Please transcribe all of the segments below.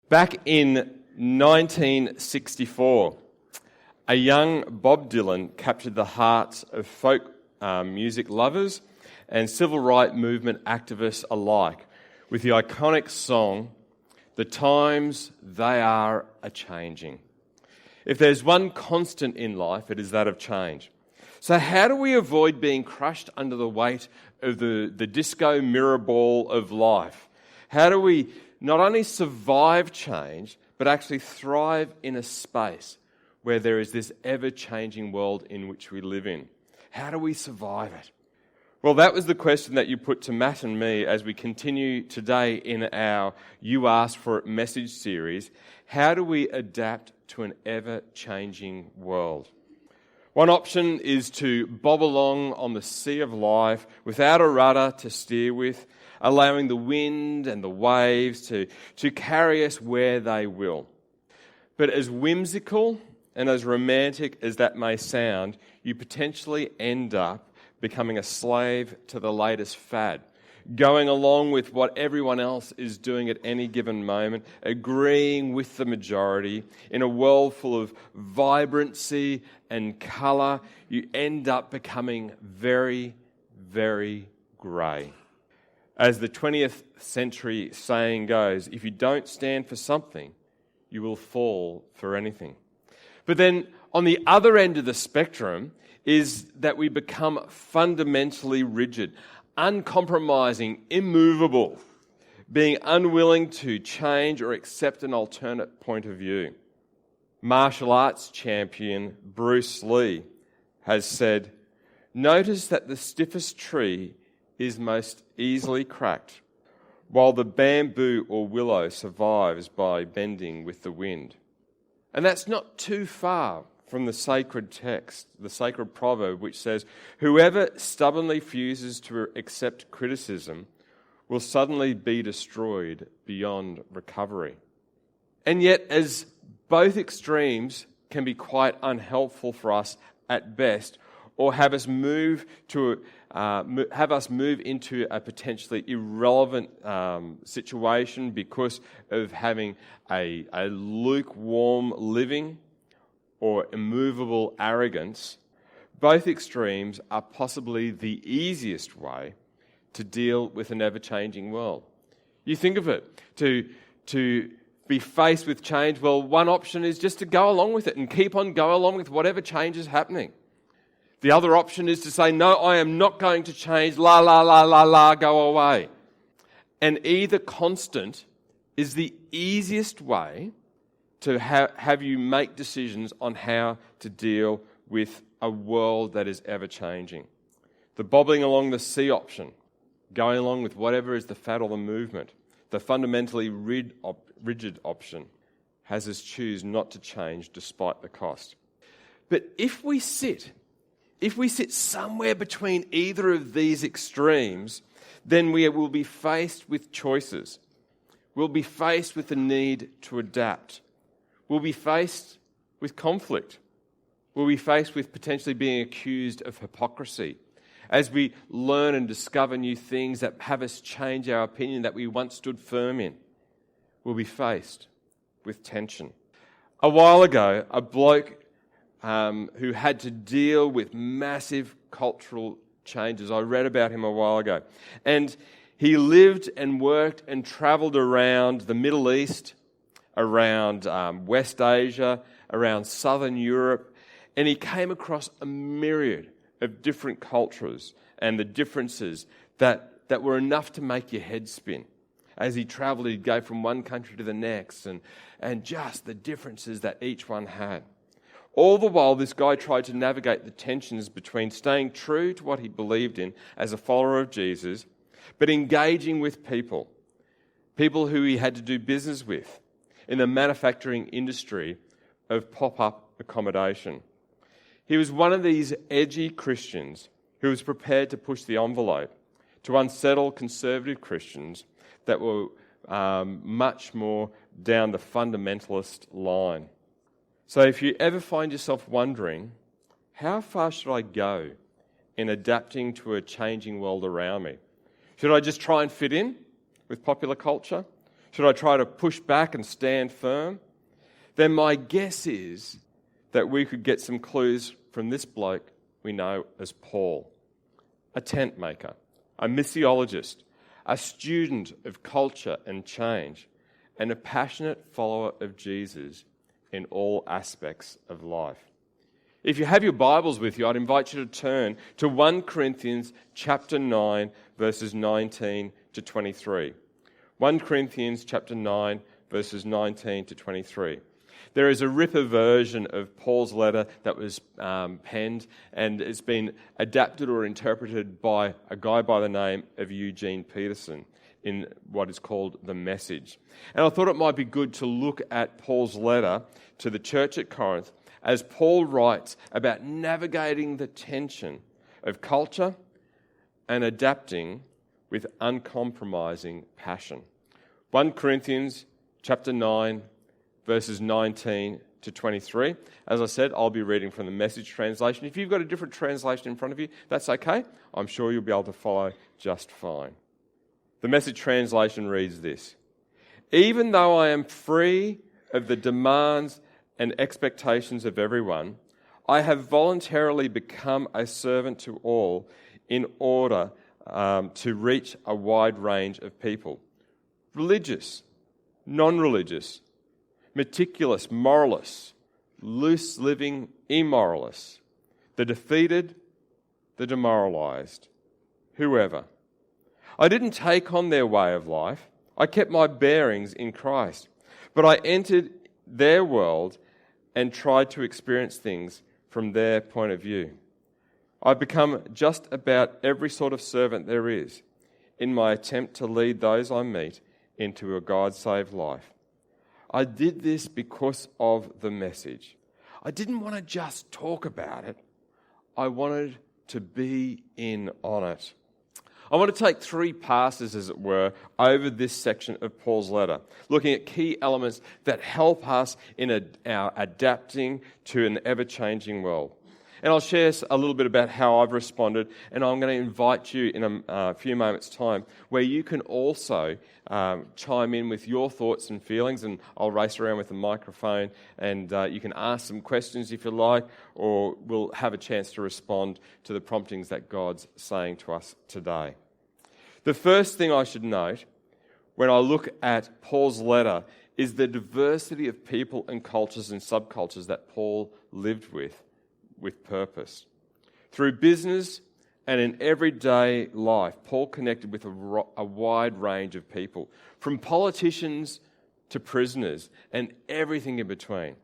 Back in 1964, a young Bob Dylan captured the hearts of folk music lovers and civil rights movement activists alike with the iconic song, "The Times They Are A-Changing." If there's one constant in life, it is that of change. So how do we avoid being crushed under the weight of the disco mirror ball of life? How do we not only survive change, but actually thrive in a space where there is this ever-changing world in which we live in? How do we survive it? Well, that was the question that you put to Matt and me as we continue today in our You Asked For It message series. How do we adapt to an ever-changing world? One option is to bob along on the sea of life without a rudder to steer with, allowing the wind and the waves to carry us where they will. But as whimsical and as romantic as that may sound, you potentially end up becoming a slave to the latest fad, going along with what everyone else is doing at any given moment, agreeing with the majority. In a world full of vibrancy and colour, you end up becoming very, very grey. As the 20th century saying goes, if you don't stand for something, you will fall for anything. But then on the other end of the spectrum is that we become fundamentally rigid, uncompromising, immovable, being unwilling to change or accept an alternate point of view. Martial arts champion Bruce Lee has said, "Notice that the stiffest tree is most easily cracked, while the bamboo or willow survives by bending with the wind." And that's not too far from the sacred text, the sacred proverb, which says, "Whoever stubbornly refuses to accept criticism will suddenly be destroyed beyond recovery." And yet, as both extremes can be quite unhelpful for us at best, or have us move into a potentially irrelevant situation because of having a lukewarm living or immovable arrogance, both extremes are possibly the easiest way to deal with an ever-changing world. You think of it, to be faced with change, well, one option is just to go along with it and keep on going along with whatever change is happening. The other option is to say, no, I am not going to change, la, la, la, la, la, go away. And either constant is the easiest way to have you make decisions on how to deal with a world that is ever-changing. The bobbling along the sea option, going along with whatever is the fad or the movement, the fundamentally rigid option, has us choose not to change despite the cost. But if we sit somewhere between either of these extremes, then we will be faced with choices. We'll be faced with the need to adapt. We'll be faced with conflict. We'll be faced with potentially being accused of hypocrisy as we learn and discover new things that have us change our opinion that we once stood firm in. We'll be faced with tension. A while ago, a bloke who had to deal with massive cultural changes. I read about him a while ago. And he lived and worked and travelled around the Middle East, around West Asia, around Southern Europe, and he came across a myriad of different cultures and the differences that were enough to make your head spin. As he travelled, he'd go from one country to the next and just the differences that each one had. All the while, this guy tried to navigate the tensions between staying true to what he believed in as a follower of Jesus, but engaging with people who he had to do business with in the manufacturing industry of pop-up accommodation. He was one of these edgy Christians who was prepared to push the envelope to unsettle conservative Christians that were much more down the fundamentalist line. So if you ever find yourself wondering, how far should I go in adapting to a changing world around me? Should I just try and fit in with popular culture? Should I try to push back and stand firm? Then my guess is that we could get some clues from this bloke we know as Paul, a tent maker, a missiologist, a student of culture and change, and a passionate follower of Jesus in all aspects of life. If you have your Bibles with you, I'd invite you to turn to 1 Corinthians chapter 9, verses 19 to 23. 1 Corinthians chapter 9, verses 19 to 23. There is a ripper version of Paul's letter that was penned, and it's been adapted or interpreted by a guy by the name of Eugene Peterson in what is called The Message. And I thought it might be good to look at Paul's letter to the church at Corinth as Paul writes about navigating the tension of culture and adapting with uncompromising passion. 1 Corinthians chapter 9, verses 19 to 23. As I said, I'll be reading from the Message translation. If you've got a different translation in front of you, that's okay. I'm sure you'll be able to follow just fine. The Message translation reads this: "Even though I am free of the demands and expectations of everyone, I have voluntarily become a servant to all in order to reach a wide range of people. Religious, non-religious, meticulous moralists, loose-living immoralists, the defeated, the demoralized, whoever. I didn't take on their way of life. I kept my bearings in Christ. But I entered their world and tried to experience things from their point of view. I've become just about every sort of servant there is in my attempt to lead those I meet into a God-saved life. I did this because of the message. I didn't want to just talk about it. I wanted to be in on it." I want to take 3 passes, as it were, over this section of Paul's letter, looking at key elements that help us in our adapting to an ever-changing world. And I'll share a little bit about how I've responded, and I'm going to invite you in a few moments' time where you can also chime in with your thoughts and feelings, and I'll race around with the microphone, and you can ask some questions if you like, or we'll have a chance to respond to the promptings that God's saying to us today. The first thing I should note when I look at Paul's letter is the diversity of people and cultures and subcultures that Paul lived with purpose. Through business and in everyday life, Paul connected with a wide range of people, from politicians to prisoners and everything in between.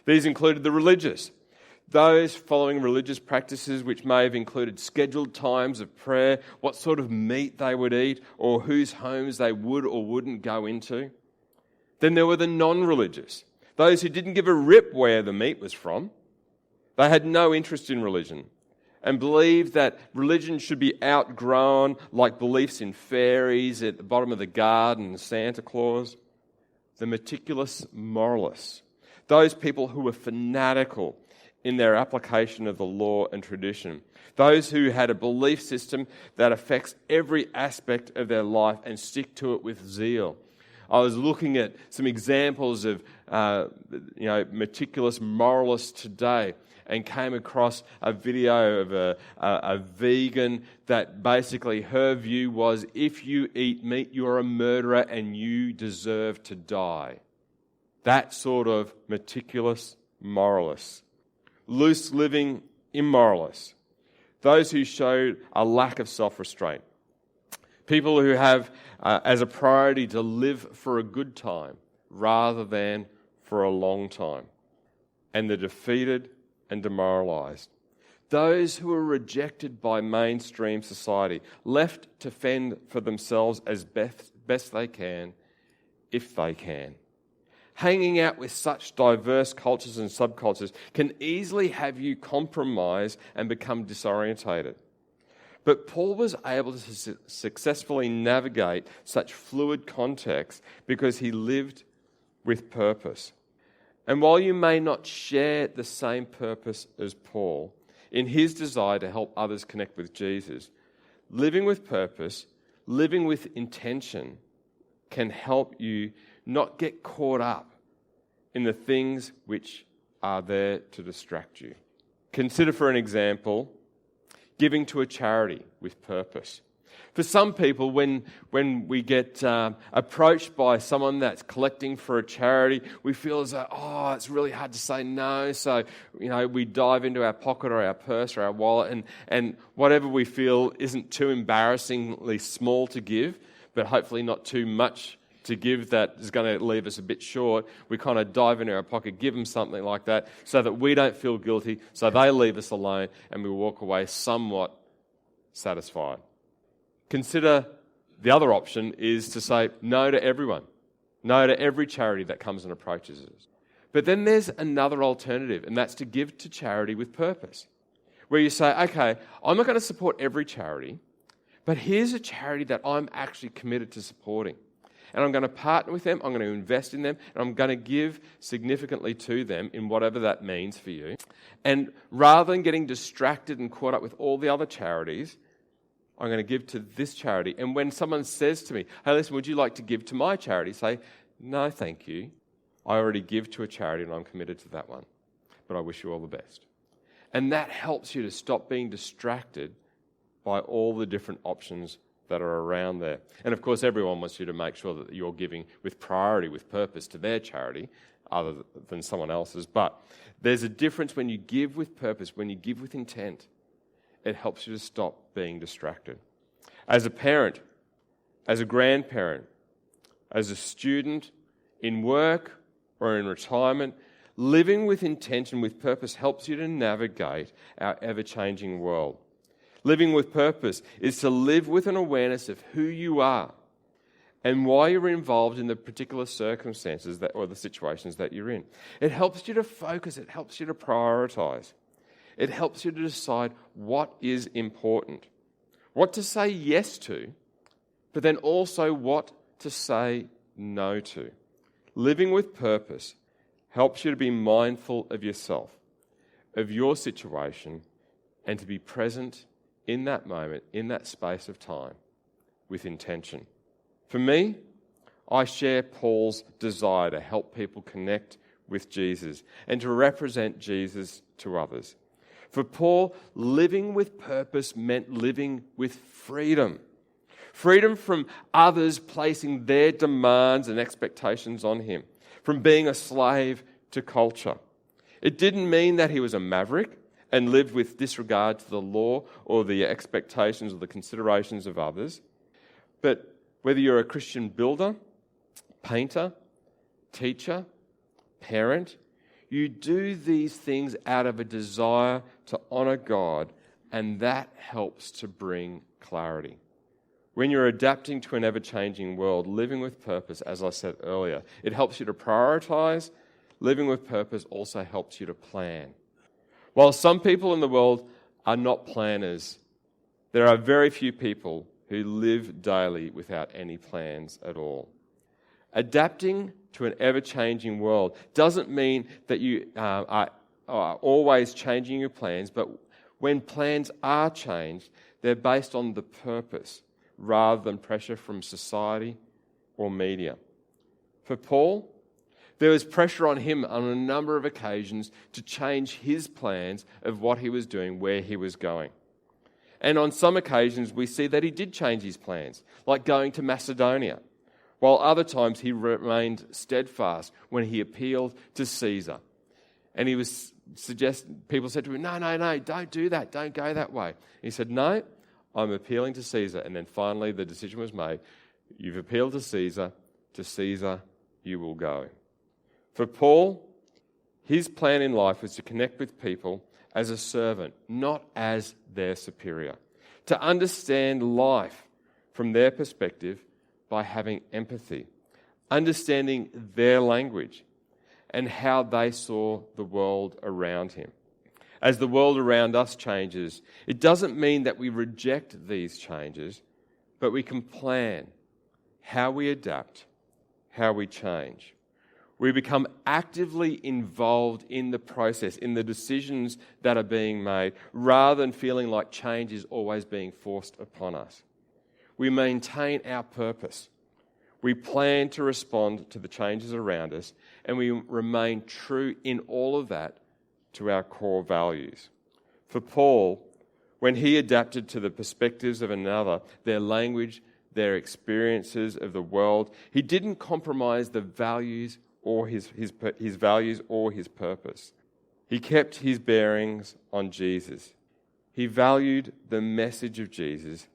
These included the religious, those following religious practices which may have included scheduled times of prayer, what sort of meat they would eat, or whose homes they would or wouldn't go into. Then there were the non-religious, those who didn't give a rip where the meat was from. They had no interest in religion and believed that religion should be outgrown like beliefs in fairies at the bottom of the garden and Santa Claus. The meticulous moralists, those people who were fanatical in their application of the law and tradition, those who had a belief system that affects every aspect of their life and stick to it with zeal. I was looking at some examples of meticulous moralists today, and came across a video of a vegan that basically her view was, if you eat meat, you're a murderer and you deserve to die. That sort of meticulous moralists. Loose-living immoralists. Those who showed a lack of self-restraint. People who have as a priority to live for a good time rather than for a long time. And the defeated and demoralized. Those who are rejected by mainstream society, left to fend for themselves as best they can, if they can. Hanging out with such diverse cultures and subcultures can easily have you compromise and become disorientated. But Paul was able to successfully navigate such fluid contexts because he lived with purpose. And while you may not share the same purpose as Paul, in his desire to help others connect with Jesus, living with purpose, living with intention, can help you not get caught up in the things which are there to distract you. Consider, for an example, giving to a charity with purpose. For some people, when we get approached by someone that's collecting for a charity, we feel as though, it's really hard to say no. So, we dive into our pocket or our purse or our wallet and whatever we feel isn't too embarrassingly small to give, but hopefully not too much to give that is going to leave us a bit short. We kind of dive into our pocket, give them something like that so that we don't feel guilty, so they leave us alone and we walk away somewhat satisfied. Consider the other option is to say no to everyone, no to every charity that comes and approaches us. But then there's another alternative, and that's to give to charity with purpose, where you say, okay, I'm not going to support every charity, but here's a charity that I'm actually committed to supporting. And I'm going to partner with them, I'm going to invest in them, and I'm going to give significantly to them in whatever that means for you. And rather than getting distracted and caught up with all the other charities, I'm going to give to this charity. And when someone says to me, hey, listen, would you like to give to my charity? Say, no, thank you. I already give to a charity and I'm committed to that one. But I wish you all the best. And that helps you to stop being distracted by all the different options that are around there. And of course, everyone wants you to make sure that you're giving with priority, with purpose to their charity, other than someone else's. But there's a difference when you give with purpose, when you give with intent. It helps you to stop being distracted. As a parent, as a grandparent, as a student, in work or in retirement, living with intention, with purpose, helps you to navigate our ever-changing world. Living with purpose is to live with an awareness of who you are and why you're involved in the particular circumstances or the situations that you're in. It helps you to focus. It helps you to prioritize. It helps you to decide what is important, what to say yes to, but then also what to say no to. Living with purpose helps you to be mindful of yourself, of your situation, and to be present in that moment, in that space of time, with intention. For me, I share Paul's desire to help people connect with Jesus and to represent Jesus to others. For Paul, living with purpose meant living with freedom. Freedom from others placing their demands and expectations on him. From being a slave to culture. It didn't mean that he was a maverick and lived with disregard to the law or the expectations or the considerations of others. But whether you're a Christian builder, painter, teacher, parent, you do these things out of a desire to honour God, and that helps to bring clarity. When you're adapting to an ever-changing world, living with purpose, as I said earlier, it helps you to prioritise. Living with purpose also helps you to plan. While some people in the world are not planners, there are very few people who live daily without any plans at all. Adapting to an ever-changing world doesn't mean that you are always changing your plans, but when plans are changed, they're based on the purpose rather than pressure from society or media. For Paul, there was pressure on him on a number of occasions to change his plans of what he was doing, where he was going. And on some occasions, we see that he did change his plans, like going to Macedonia, while other times he remained steadfast when he appealed to Caesar. And he was people said to him, no, don't do that, don't go that way. He said, no, I'm appealing to Caesar. And then finally the decision was made, you've appealed to Caesar you will go. For Paul, his plan in life was to connect with people as a servant, not as their superior. To understand life from their perspective by having empathy, understanding their language and how they saw the world around him. As the world around us changes, it doesn't mean that we reject these changes, but we can plan how we adapt, how we change. We become actively involved in the process, in the decisions that are being made, rather than feeling like change is always being forced upon us. We maintain our purpose. We plan to respond to the changes around us, and we remain true in all of that to our core values. For Paul, when he adapted to the perspectives of another, their language, their experiences of the world, he didn't compromise the values or his values or his purpose. He kept his bearings on Jesus. He valued the message of Jesus,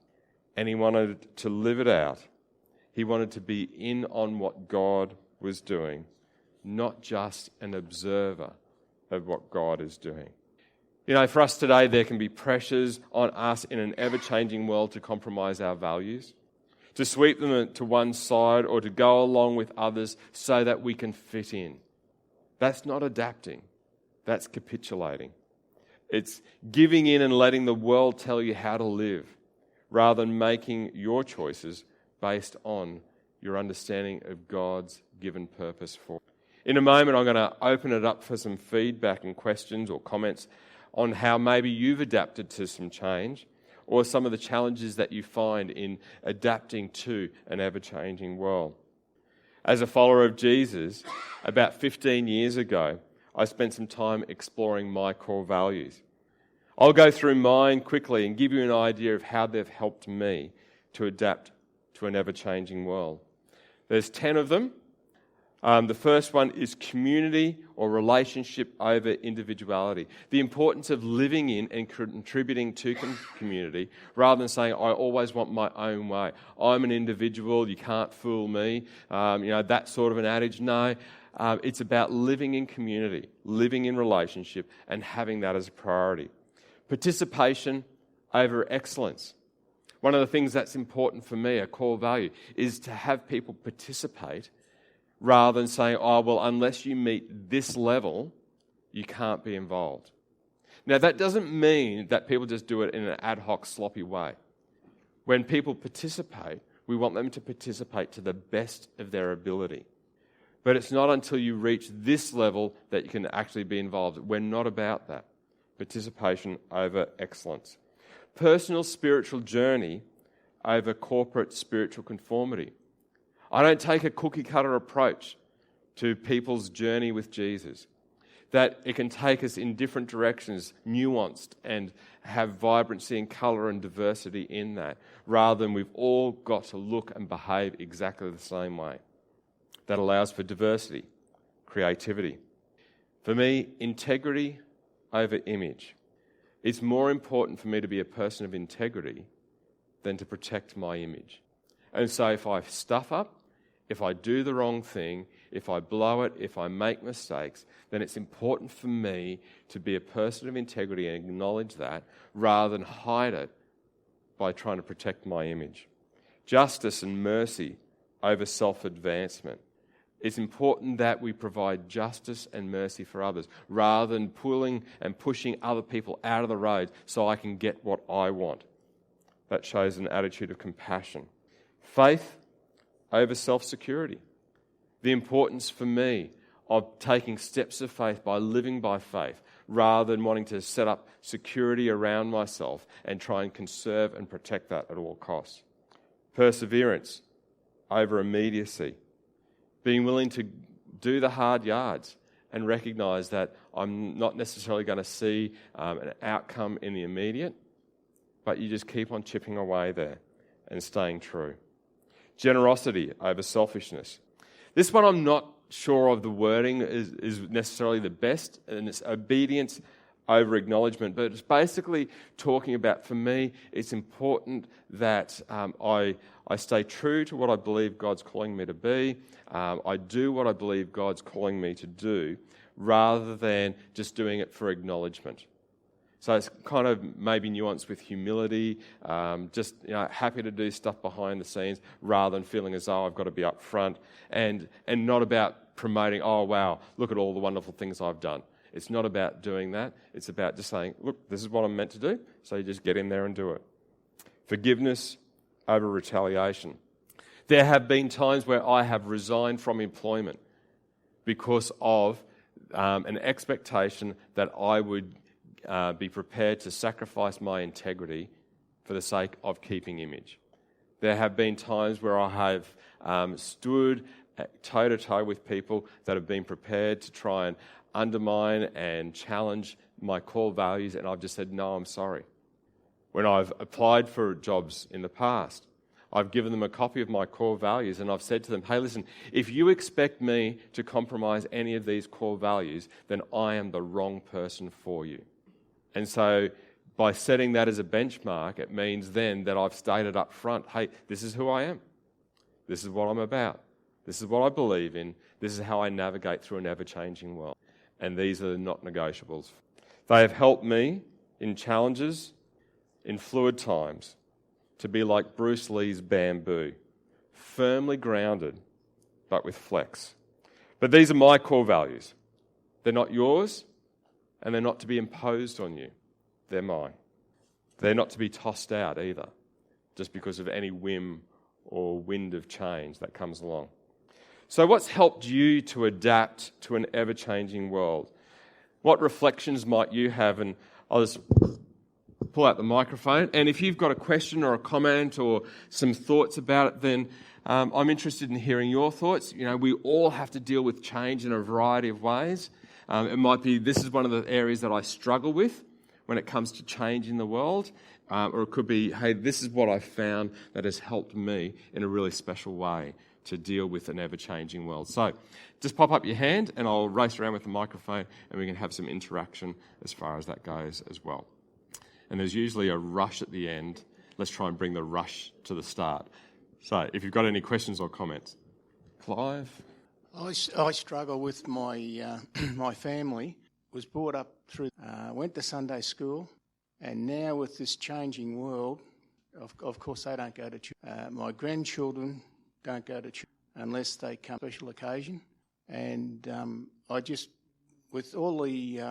and he wanted to live it out. He wanted to be in on what God was doing, not just an observer of what God is doing. You know, for us today, there can be pressures on us in an ever-changing world to compromise our values, to sweep them to one side, or to go along with others so that we can fit in. That's not adapting. That's capitulating. It's giving in and letting the world tell you how to live, rather than making your choices based on your understanding of God's given purpose for it. In a moment, I'm going to open it up for some feedback and questions or comments on how maybe you've adapted to some change, or some of the challenges that you find in adapting to an ever-changing world. As a follower of Jesus, about 15 years ago, I spent some time exploring my core values. I'll go through mine quickly and give you an idea of how they've helped me to adapt to an ever-changing world. There's 10 of them. The first one is community or relationship over individuality. The importance of living in and contributing to community rather than saying, I always want my own way. I'm an individual, you can't fool me. That sort of an adage. No, it's about living in community, living in relationship, and having that as a priority. Participation over excellence. One of the things that's important for me, a core value, is to have people participate rather than saying, oh, well, unless you meet this level, you can't be involved. Now, that doesn't mean that people just do it in an ad hoc, sloppy way. When people participate, we want them to participate to the best of their ability. But it's not until you reach this level that you can actually be involved. We're not about that. Participation over excellence. Personal spiritual journey over corporate spiritual conformity. I don't take a cookie-cutter approach to people's journey with Jesus. That it can take us in different directions, nuanced, and have vibrancy and colour and diversity in that, rather than we've all got to look and behave exactly the same way. That allows for diversity, creativity. For me, integrity over image. It's more important for me to be a person of integrity than to protect my image. And so if I stuff up, if I do the wrong thing, if I blow it, if I make mistakes, then it's important for me to be a person of integrity and acknowledge that rather than hide it by trying to protect my image. Justice and mercy over self-advancement. It's important that we provide justice and mercy for others rather than pulling and pushing other people out of the road so I can get what I want. That shows an attitude of compassion. Faith over self-security. The importance for me of taking steps of faith by living by faith rather than wanting to set up security around myself and try and conserve and protect that at all costs. Perseverance over immediacy. Being willing to do the hard yards and recognise that I'm not necessarily going to see an outcome in the immediate, but you just keep on chipping away there and staying true. Generosity over selfishness. This one I'm not sure of the wording is necessarily the best, and it's obedience over acknowledgement, but it's basically talking about, for me, it's important that I stay true to what I believe God's calling me to be. I do what I believe God's calling me to do, rather than just doing it for acknowledgement. So it's kind of maybe nuanced with humility, just happy to do stuff behind the scenes rather than feeling as though I've got to be up front, and not about promoting, oh wow, look at all the wonderful things I've done. It's not about doing that. It's about just saying, look, this is what I'm meant to do, so you just get in there and do it. Forgiveness over retaliation. There have been times where I have resigned from employment because of an expectation that I would be prepared to sacrifice my integrity for the sake of keeping image. There have been times where I have stood toe-to-toe with people that have been prepared to try and undermine and challenge my core values, and I've just said, no, I'm sorry. When I've applied for jobs in the past, I've given them a copy of my core values, and I've said to them, hey, listen, if you expect me to compromise any of these core values, then I am the wrong person for you. And so by setting that as a benchmark, it means then that I've stated up front, hey, this is who I am. This is what I'm about. This is what I believe in. This is how I navigate through an ever-changing world. And these are not negotiables. They have helped me in challenges, in fluid times, to be like Bruce Lee's bamboo, firmly grounded, but with flex. But these are my core values. They're not yours, and they're not to be imposed on you. They're mine. They're not to be tossed out either, just because of any whim or wind of change that comes along. So what's helped you to adapt to an ever-changing world? What reflections might you have? And I'll just pull out the microphone. And if you've got a question or a comment or some thoughts about it, then I'm interested in hearing your thoughts. You know, we all have to deal with change in a variety of ways. It might be, this is one of the areas that I struggle with when it comes to change in the world. Or it could be, hey, this is what I found that has helped me in a really special way to deal with an ever-changing world. So just pop up your hand and I'll race around with the microphone and we can have some interaction as far as that goes as well. And there's usually a rush at the end. Let's try and bring the rush to the start. So if you've got any questions or comments. Clive? I struggle with my my family. Was brought up through, went to Sunday school, and now with this changing world, of course they don't go to church. My grandchildren don't go to church unless they come to a special occasion. And I just, with all the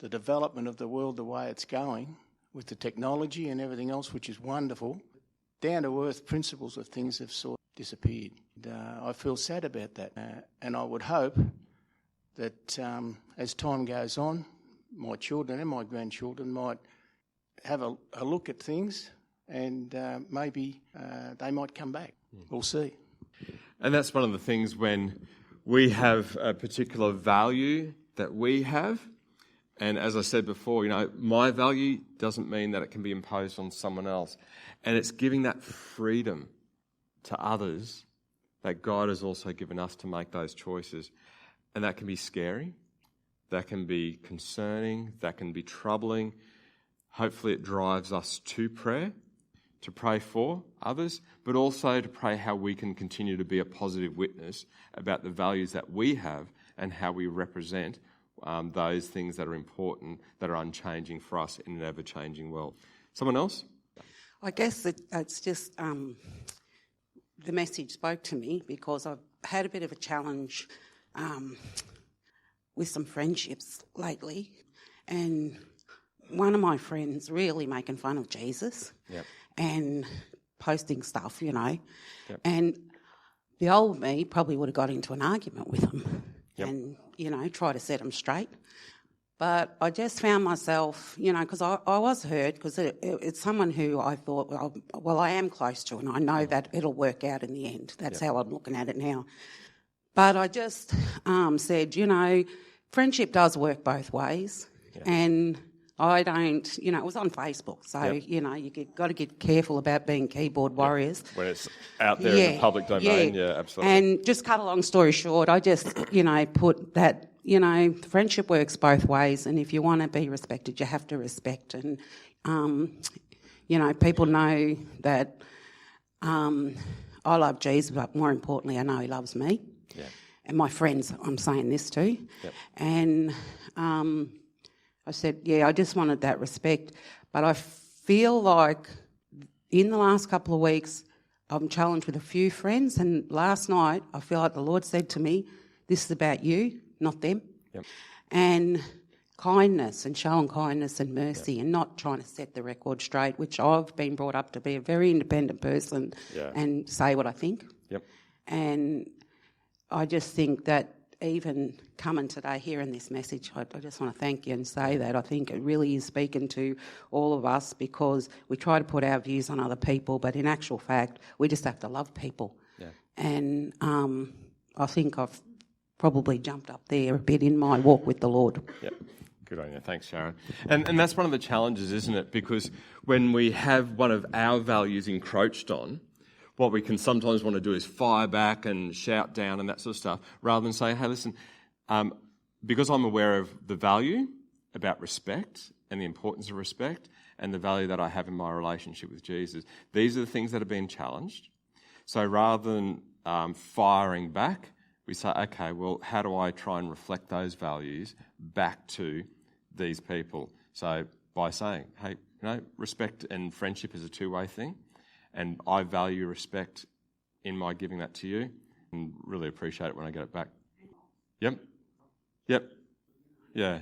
development of the world the way it's going, with the technology and everything else, which is wonderful, down-to-earth principles of things have sort of disappeared. I feel sad about that. And I would hope that as time goes on, my children and my grandchildren might have a look at things and maybe they might come back. We'll see. And that's one of the things when we have a particular value that we have. And as I said before, you know, my value doesn't mean that it can be imposed on someone else. And it's giving that freedom to others that God has also given us to make those choices. And that can be scary, that can be concerning, that can be troubling. Hopefully it drives us to prayer, to pray for others, but also to pray how we can continue to be a positive witness about the values that we have and how we represent those things that are important, that are unchanging for us in an ever-changing world. Someone else? I guess it's just the message spoke to me because I've had a bit of a challenge with some friendships lately, and one of my friends really making fun of Jesus and posting stuff, you know, and the old me probably would have got into an argument with him and, you know, try to set him straight. But I just found myself, you know, because I was hurt because it's someone who I thought, well, I am close to, and I know that it'll work out in the end. That's how I'm looking at it now. But I just said, you know, friendship does work both ways. And I don't, you know, it was on Facebook. So, you know, got to get careful about being keyboard warriors. When it's out there in the public domain, absolutely. And just cut a long story short, I just, you know, put that, you know, friendship works both ways. And if you want to be respected, you have to respect. And, you know, people know that I love Jesus, but more importantly, I know he loves me. And my friends, I'm saying this to. And I said, I just wanted that respect. But I feel like in the last couple of weeks, I'm challenged with a few friends. And last night, I feel like the Lord said to me, this is about you, not them. And kindness and showing kindness and mercy and not trying to set the record straight, which I've been brought up to be a very independent person and say what I think. And I just think that even coming today, hearing this message, I just want to thank you and say that I think it really is speaking to all of us, because we try to put our views on other people, but in actual fact, we just have to love people. Yeah. And I think I've probably jumped up there a bit in my walk with the Lord. Yep. Good on you. Thanks, Sharon. And that's one of the challenges, isn't it? Because when we have one of our values encroached on, what we can sometimes want to do is fire back and shout down and that sort of stuff, rather than say, hey, listen, because I'm aware of the value about respect and the importance of respect and the value that I have in my relationship with Jesus, these are the things that are being challenged. So rather than firing back, we say, okay, well, how do I try and reflect those values back to these people? So by saying, hey, respect and friendship is a two-way thing, and I value respect in my giving that to you, and really appreciate it when I get it back. Yep. Yeah.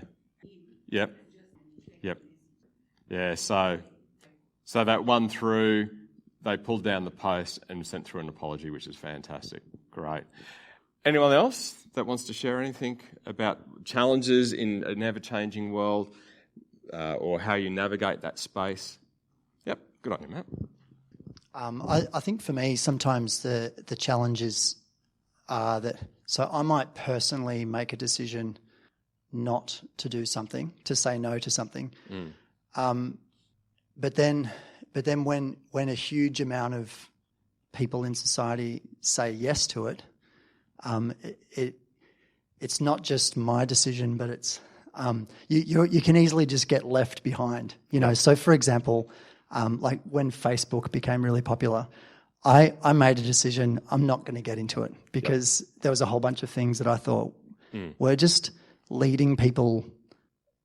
Yeah, so that one through, they pulled down the post and sent through an apology, which is fantastic. Great. Anyone else that wants to share anything about challenges in an ever-changing world, or how you navigate that space? Yep, good on you, Matt. I think for me, sometimes the challenges are that, so I might personally make a decision not to do something, to say no to something. But then when a huge amount of people in society say yes to it, it's not just my decision, but it's you can easily just get left behind. So for example, like when Facebook became really popular, I made a decision, I'm not going to get into it, because there was a whole bunch of things that I thought were just leading people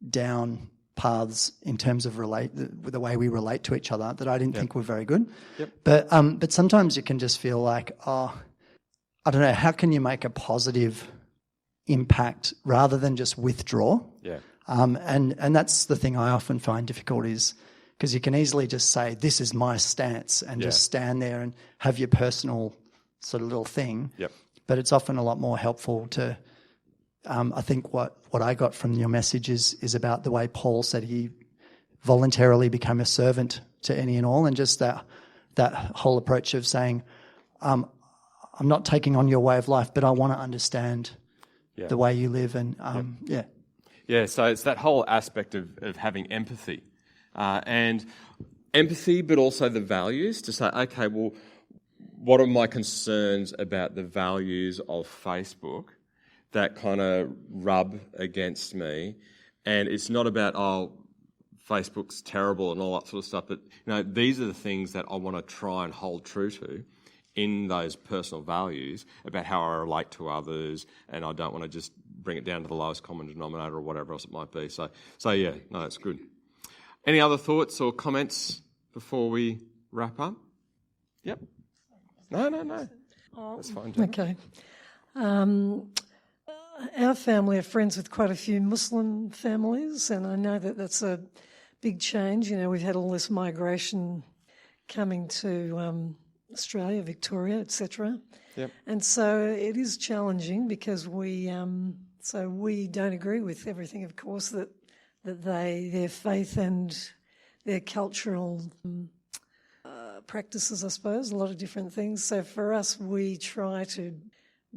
down paths in terms of the way we relate to each other that I didn't think were very good. But sometimes you can just feel like, I don't know, how can you make a positive impact rather than just withdraw? Yeah. And that's the thing I often find difficult, is because you can easily just say, this is my stance, and just stand there and have your personal sort of little thing. Yep. But it's often a lot more helpful to, I think what I got from your message is about the way Paul said he voluntarily became a servant to any and all, and just that whole approach of saying, I'm not taking on your way of life, but I want to understand the way you live. And Yeah, so it's that whole aspect of having empathy. And empathy, but also the values, to say, okay, well, what are my concerns about the values of Facebook that kind of rub against me? And it's not about, Facebook's terrible and all that sort of stuff, but these are the things that I want to try and hold true to in those personal values about how I relate to others, and I don't want to just bring it down to the lowest common denominator or whatever else it might be. So yeah, no, that's good. Any other thoughts or comments before we wrap up? Yep. No. That's fine, Jen. Okay. Our family are friends with quite a few Muslim families, and I know that that's a big change. We've had all this migration coming to Australia, Victoria, etc. Yep. And so it is challenging, because we don't agree with everything, of course, that their faith and their cultural practices, I suppose, a lot of different things. So for us, we try to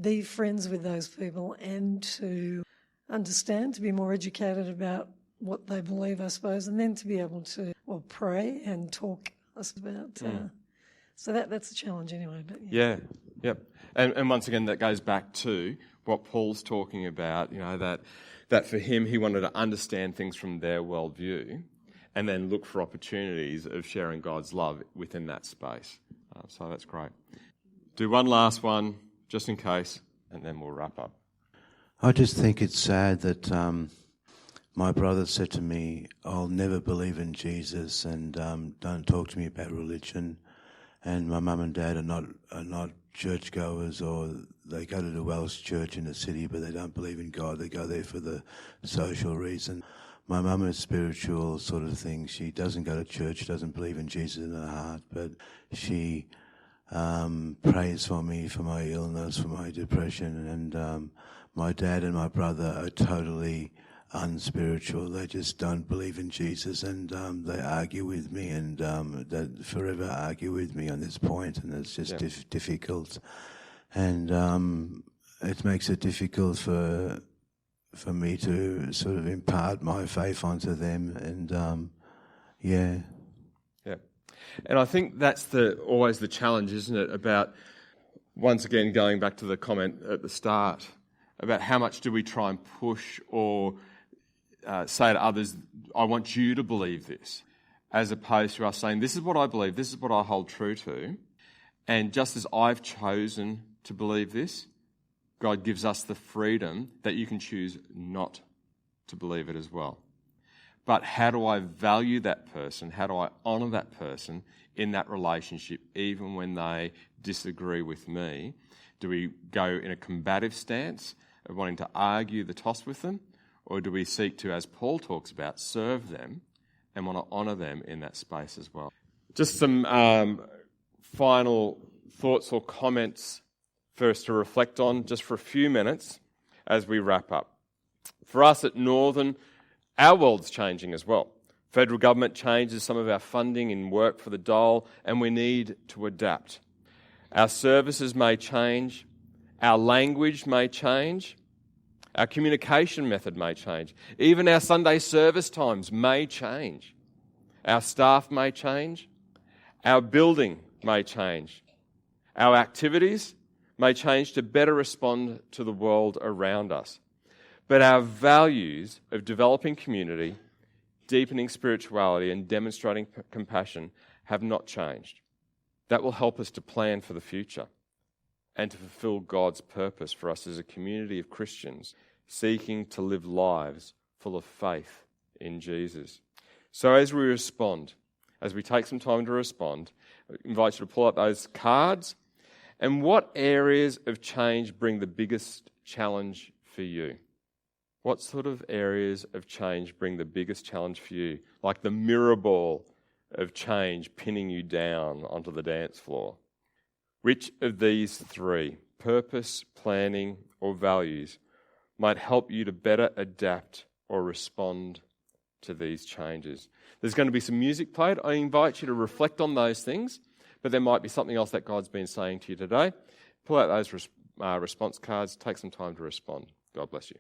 be friends with those people and to understand, to be more educated about what they believe, I suppose, and then to be able to pray and talk about. So that's a challenge anyway. But yeah. Yep. And once again, that goes back to what Paul's talking about, that for him, he wanted to understand things from their worldview and then look for opportunities of sharing God's love within that space. So that's great. Do one last one, just in case, and then we'll wrap up. I just think it's sad that my brother said to me, I'll never believe in Jesus, and don't talk to me about religion. And my mum and dad are not churchgoers, or they go to the Welsh church in the city, but they don't believe in God. They go there for the social reason. My mum is spiritual sort of thing. She doesn't go to church, doesn't believe in Jesus in her heart, but she prays for me, for my illness, for my depression. And my dad and my brother are totally unspiritual. They just don't believe in Jesus, and they argue with me, and they forever argue with me on this point, and it's just difficult. And it makes it difficult for me to sort of impart my faith onto them, and Yeah. And I think that's always the challenge, isn't it, about, once again, going back to the comment at the start, about how much do we try and push or say to others, I want you to believe this, as opposed to us saying, this is what I believe, this is what I hold true to, and just as I've chosen to believe this, God gives us the freedom that you can choose not to believe it as well. But how do I value that person? How do I honour that person in that relationship, even when they disagree with me? Do we go in a combative stance of wanting to argue the toss with them? Or do we seek to, as Paul talks about, serve them and want to honour them in that space as well? Just some final thoughts or comments for us to reflect on just for a few minutes as we wrap up. For us at Northern, our world's changing as well. Federal government changes some of our funding in work for the dole, and we need to adapt. Our services may change, our language may change, our communication method may change, even our Sunday service times may change. Our staff may change, our building may change, our activities may change to better respond to the world around us. But our values of developing community, deepening spirituality, and demonstrating compassion have not changed. That will help us to plan for the future and to fulfill God's purpose for us as a community of Christians seeking to live lives full of faith in Jesus. So as we respond, as we take some time to respond, I invite you to pull up those cards. And what areas of change bring the biggest challenge for you? What sort of areas of change bring the biggest challenge for you? Like the mirror ball of change pinning you down onto the dance floor. Which of these three, purpose, planning, or values, might help you to better adapt or respond to these changes? There's going to be some music played. I invite you to reflect on those things, but there might be something else that God's been saying to you today. Pull out those response cards, take some time to respond. God bless you.